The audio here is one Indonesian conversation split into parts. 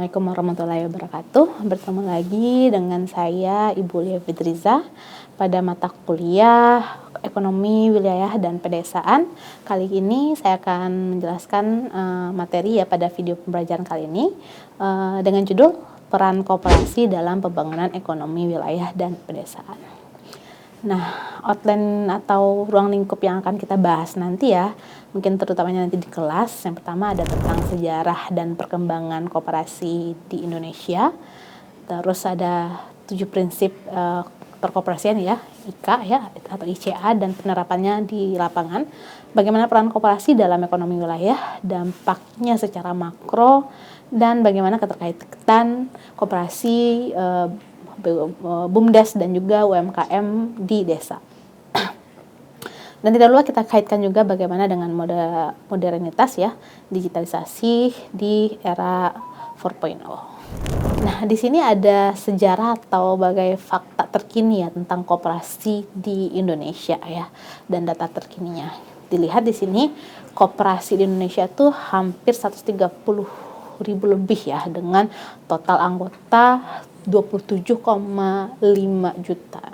Assalamualaikum warahmatullahi wabarakatuh. Bertemu lagi dengan saya Ibu Lia Fidriza pada mata kuliah Ekonomi Wilayah dan Pedesaan. Kali ini saya akan menjelaskan materi ya pada video pembelajaran kali ini dengan judul Peran Koperasi dalam Pembangunan Ekonomi Wilayah dan Pedesaan. Nah, outline atau ruang lingkup yang akan kita bahas nanti ya, mungkin terutamanya nanti di kelas. Yang pertama ada tentang sejarah dan perkembangan koperasi di Indonesia. Terus ada 7 prinsip perkoperasian ya, IKA ya atau ICA dan penerapannya di lapangan. Bagaimana peran koperasi dalam ekonomi wilayah, dampaknya secara makro, dan bagaimana keterkaitan koperasi BUMDes dan juga UMKM di desa. Dan tidak lupa kita kaitkan juga bagaimana dengan modernitas ya, digitalisasi di era 4.0. Nah, di sini ada sejarah atau bagai fakta terkini ya tentang koperasi di Indonesia ya dan data terkininya. Dilihat di sini koperasi di Indonesia itu hampir 130.000 lebih ya dengan total anggota 27,5 juta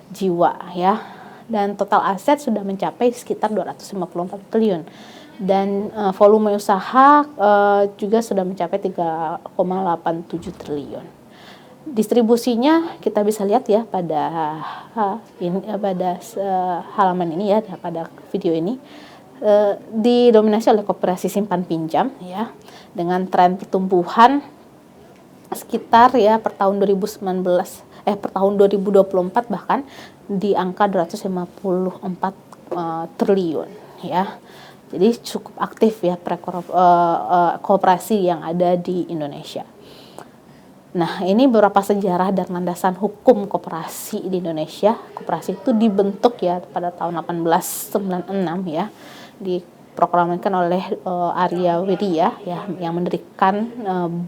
jiwa ya, dan total aset sudah mencapai sekitar 254 triliun dan volume usaha juga sudah mencapai 3,87 triliun. Distribusinya kita bisa lihat ya pada halaman ini ya, pada video ini didominasi oleh koperasi simpan pinjam ya dengan tren pertumbuhan sekitar ya per tahun 2024 bahkan di angka 254 triliun ya. Jadi cukup aktif ya koperasi yang ada di Indonesia. Nah, ini beberapa sejarah dan landasan hukum koperasi di Indonesia. Koperasi itu dibentuk ya pada tahun 1896 ya, diproklamasikan oleh Arya Wirya ya yang mendirikan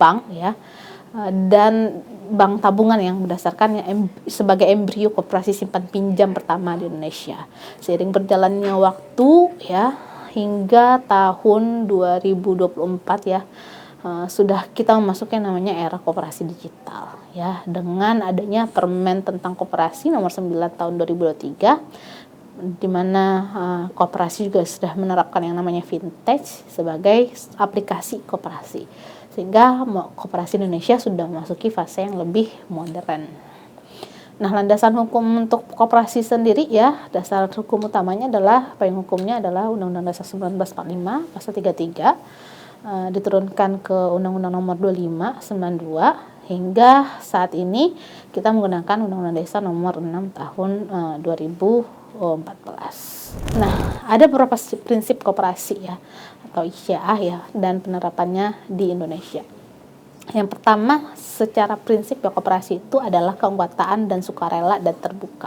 bank ya. Dan bank tabungan yang berdasarkan sebagai embrio koperasi simpan pinjam pertama di Indonesia. Seiring berjalannya waktu ya hingga tahun 2024 ya sudah kita memasuki namanya era koperasi digital ya dengan adanya Permen tentang Koperasi nomor 9 tahun 2023 di mana koperasi juga sudah menerapkan yang namanya fintech sebagai aplikasi koperasi. Sehingga koperasi Indonesia sudah memasuki fase yang lebih modern. Nah, landasan hukum untuk koperasi sendiri ya, dasar hukum utamanya adalah payung hukumnya adalah Undang-Undang Dasar 1945 pasal 33 diturunkan ke Undang-Undang Nomor 25 92 hingga saat ini kita menggunakan Undang-Undang Desa Nomor 6 tahun 2014. Nah, ada beberapa prinsip koperasi ya atau ICA ya dan penerapannya di Indonesia. Yang pertama, secara prinsip ya koperasi itu adalah keanggotaan dan sukarela dan terbuka.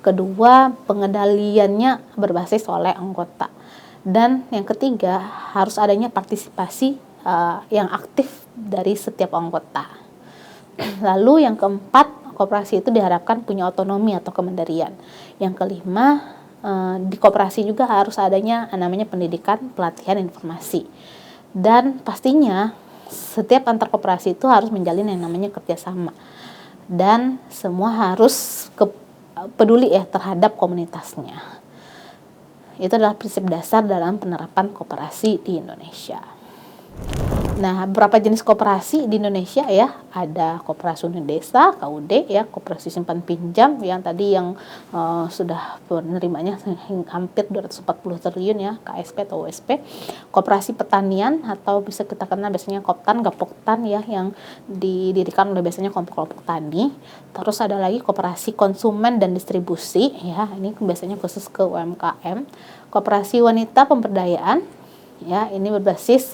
Kedua, pengendaliannya berbasis oleh anggota. Dan yang ketiga, harus adanya partisipasi yang aktif dari setiap anggota. Lalu yang keempat, koperasi itu diharapkan punya otonomi atau kemandirian. Yang kelima, di koperasi juga harus adanya namanya pendidikan, pelatihan, informasi. Dan pastinya setiap antar koperasi itu harus menjalin yang namanya kerjasama. Dan semua harus peduli ya terhadap komunitasnya. Itu adalah prinsip dasar dalam penerapan koperasi di Indonesia. Nah, beberapa jenis koperasi di Indonesia ya, ada koperasi unit desa, KUD ya, koperasi simpan pinjam yang tadi yang sudah penerimanya hampir 240 triliun ya, KSP atau USP, koperasi pertanian atau bisa kita kenal biasanya Koptan, Gapoktan ya yang didirikan oleh biasanya kelompok-kelompok tani. Terus ada lagi koperasi konsumen dan distribusi ya, ini biasanya khusus ke UMKM, koperasi wanita pemberdayaan ya, ini berbasis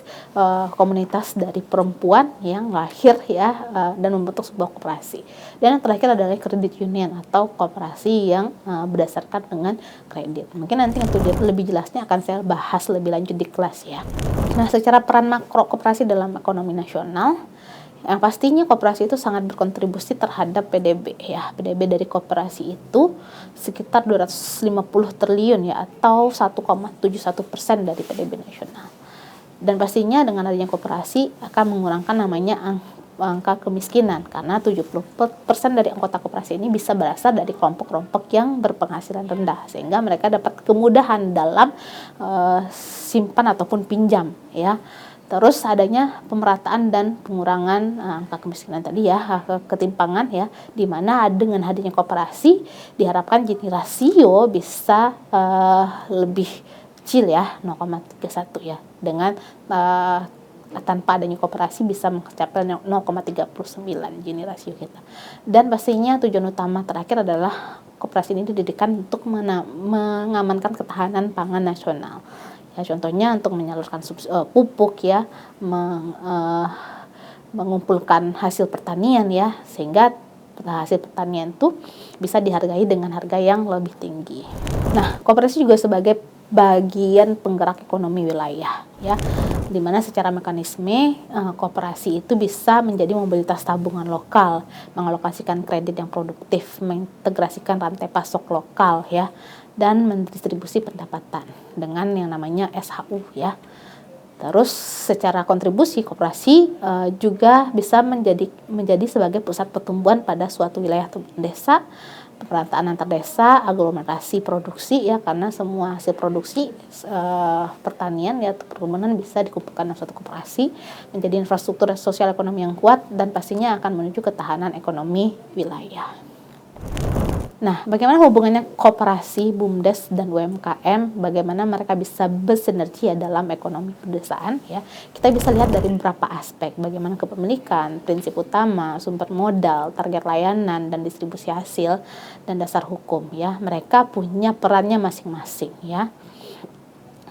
komunitas dari perempuan yang lahir ya dan membentuk sebuah koperasi. Dan yang terakhir adalah kredit union atau koperasi yang berdasarkan dengan kredit. Mungkin nanti untuk lebih jelasnya akan saya bahas lebih lanjut di kelas ya. Nah, secara peran makro koperasi dalam ekonomi nasional, yang pastinya koperasi itu sangat berkontribusi terhadap PDB ya. PDB dari koperasi itu sekitar 250 triliun ya atau 1,71% dari PDB nasional. Dan pastinya dengan adanya koperasi akan mengurangkan namanya angka kemiskinan, karena 70% dari anggota koperasi ini bisa berasal dari kelompok-kelompok yang berpenghasilan rendah, sehingga mereka dapat kemudahan dalam simpan ataupun pinjam ya. Terus adanya pemerataan dan pengurangan angka kemiskinan tadi ya, ketimpangan ya, di mana dengan hadirnya koperasi diharapkan Gini rasio bisa lebih kecil ya, 0,31 ya, dengan tanpa adanya koperasi bisa mencapai 0,39 Gini rasio kita. Dan pastinya tujuan utama terakhir adalah koperasi ini didirikan untuk mengamankan ketahanan pangan nasional. Ya, contohnya untuk menyalurkan pupuk ya, mengumpulkan hasil pertanian ya, sehingga hasil pertanian itu bisa dihargai dengan harga yang lebih tinggi. Nah, koperasi juga sebagai bagian penggerak ekonomi wilayah ya, dimana secara mekanisme koperasi itu bisa menjadi mobilitas tabungan lokal, mengalokasikan kredit yang produktif, mengintegrasikan rantai pasok lokal ya, dan mendistribusi pendapatan dengan yang namanya SHU ya. Terus secara kontribusi koperasi juga bisa menjadi sebagai pusat pertumbuhan pada suatu wilayah desa, pemerataan antar desa, aglomerasi produksi ya, karena semua hasil produksi pertanian ya atau perkebunan bisa dikumpulkan dalam suatu koperasi, menjadi infrastruktur sosial ekonomi yang kuat, dan pastinya akan menuju ketahanan ekonomi wilayah. Nah, bagaimana hubungannya koperasi, BUMDes, dan UMKM? Bagaimana mereka bisa bersinergi ya dalam ekonomi pedesaan ya? Kita bisa lihat dari beberapa aspek, bagaimana kepemilikan, prinsip utama, sumber modal, target layanan, dan distribusi hasil, dan dasar hukum ya. Mereka punya perannya masing-masing ya.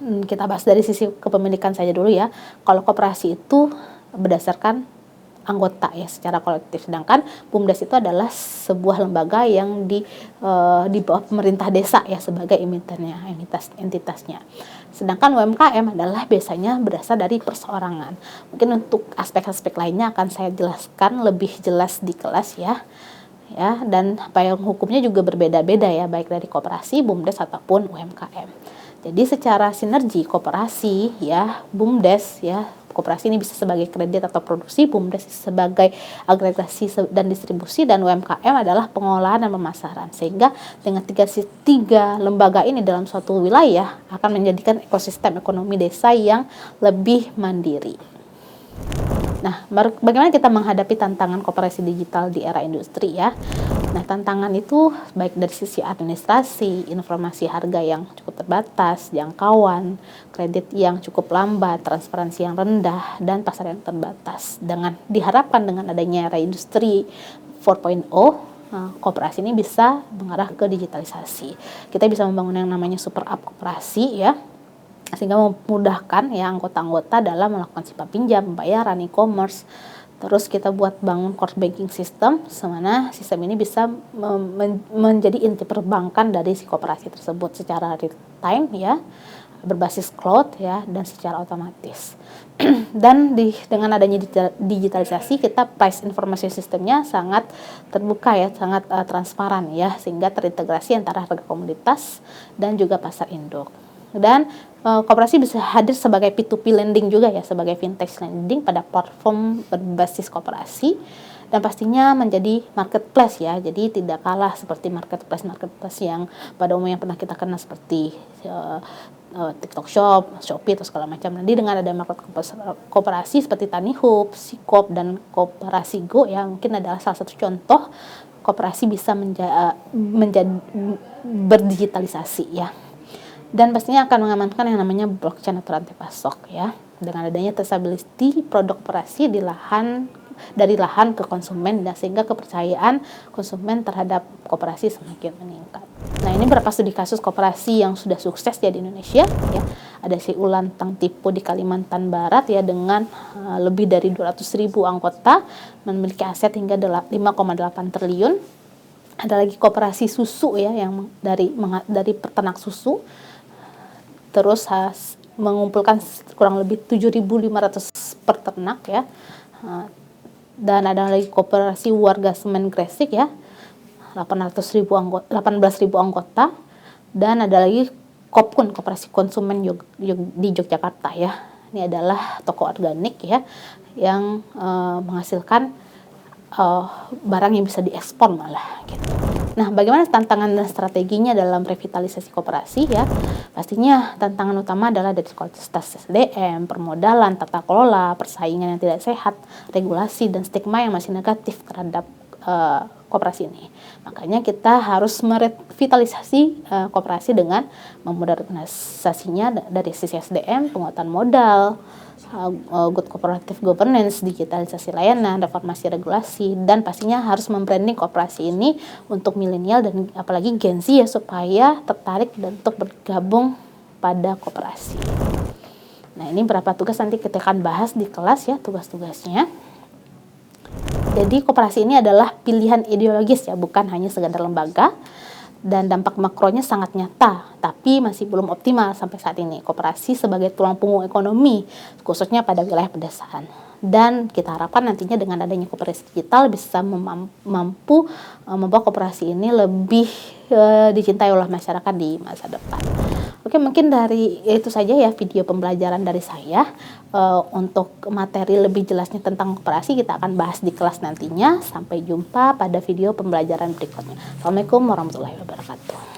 Kita bahas dari sisi kepemilikan saja dulu ya. Kalau koperasi itu berdasarkan anggota ya secara kolektif, sedangkan BUMDes itu adalah sebuah lembaga yang di bawah pemerintah desa ya sebagai emitennya, entitasnya. Sedangkan UMKM adalah biasanya berasal dari perseorangan. Mungkin untuk aspek-aspek lainnya akan saya jelaskan lebih jelas di kelas ya. Dan payung hukumnya juga berbeda-beda ya, baik dari koperasi, BUMDes ataupun UMKM. Jadi secara sinergi koperasi ya, BUMDes ya, koperasi ini bisa sebagai kredit atau produksi, BUMDes sebagai agregasi dan distribusi, dan UMKM adalah pengolahan dan pemasaran. Sehingga dengan tiga lembaga ini dalam suatu wilayah akan menjadikan ekosistem ekonomi desa yang lebih mandiri. Nah, bagaimana kita menghadapi tantangan koperasi digital di era industri ya? Nah, tantangan itu baik dari sisi administrasi, informasi harga yang cukup terbatas, jangkauan, kredit yang cukup lambat, transparansi yang rendah, dan pasar yang terbatas. Diharapkan dengan adanya era industri 4.0, koperasi ini bisa mengarah ke digitalisasi. Kita bisa membangun yang namanya super app koperasi ya, sehingga memudahkan ya anggota-anggota dalam melakukan simpan pinjam, pembayaran, e-commerce. Terus kita buat bangun core banking system, semana sistem ini bisa menjadi inti perbankan dari si koperasi tersebut secara real time ya, berbasis cloud ya, dan secara otomatis. Dan dengan adanya digitalisasi, kita price information sistemnya sangat terbuka ya, sangat transparan ya, sehingga terintegrasi antara harga komoditas dan juga pasar induk. Dan koperasi bisa hadir sebagai P2P lending juga ya, sebagai fintech lending pada platform berbasis koperasi, dan pastinya menjadi marketplace ya. Jadi tidak kalah seperti marketplace yang pada umumnya pernah kita kenal seperti TikTok Shop, Shopee atau segala macam. Nanti dengan ada market koperasi seperti Tanihub, Sikop, dan Koperasi Go ya, mungkin adalah salah satu contoh koperasi bisa menjadi berdigitalisasi ya. Dan pastinya akan mengamankan yang namanya blockchain atau rantai pasok ya, dengan adanya traceability produk koperasi dari lahan ke konsumen, dan sehingga kepercayaan konsumen terhadap koperasi semakin meningkat. Nah, ini beberapa studi kasus koperasi yang sudah sukses ya di Indonesia ya. Ada si Ulantang Tipu di Kalimantan Barat ya, dengan lebih dari 200.000 anggota, memiliki aset hingga 5,8 triliun. Ada lagi koperasi susu ya, yang dari peternak susu, terus mengumpulkan kurang lebih 7.500 peternak ya. Dan ada lagi koperasi warga semen Gresik ya, 18.000 anggota. Dan ada lagi Kopkun, koperasi konsumen di Yogyakarta ya. Ini adalah toko organik ya, yang menghasilkan barang yang bisa diekspor malah gitu. Nah, bagaimana tantangan dan strateginya dalam revitalisasi koperasi ya? Pastinya tantangan utama adalah dari kualitas SDM, permodalan, tata kelola, persaingan yang tidak sehat, regulasi dan stigma yang masih negatif terhadap koperasi ini. Makanya kita harus merevitalisasi koperasi dengan memodernisasinya dari sisi SDM, penguatan modal, good cooperative governance, digitalisasi layanan, reformasi regulasi, dan pastinya harus membranding koperasi ini untuk milenial dan apalagi Gen Z ya, supaya tertarik dan untuk bergabung pada koperasi. Nah, ini berapa tugas nanti kita akan bahas di kelas ya, tugas-tugasnya. Jadi koperasi ini adalah pilihan ideologis ya, bukan hanya sekedar lembaga, dan dampak makronya sangat nyata, tapi masih belum optimal sampai saat ini. Koperasi sebagai tulang punggung ekonomi, khususnya pada wilayah pedesaan. Dan kita harapkan nantinya dengan adanya koperasi digital bisa mampu membawa koperasi ini lebih dicintai oleh masyarakat di masa depan. Oke, mungkin dari itu saja ya video pembelajaran dari saya. Untuk materi lebih jelasnya tentang koperasi kita akan bahas di kelas nantinya. Sampai jumpa pada video pembelajaran berikutnya. Assalamualaikum warahmatullahi wabarakatuh.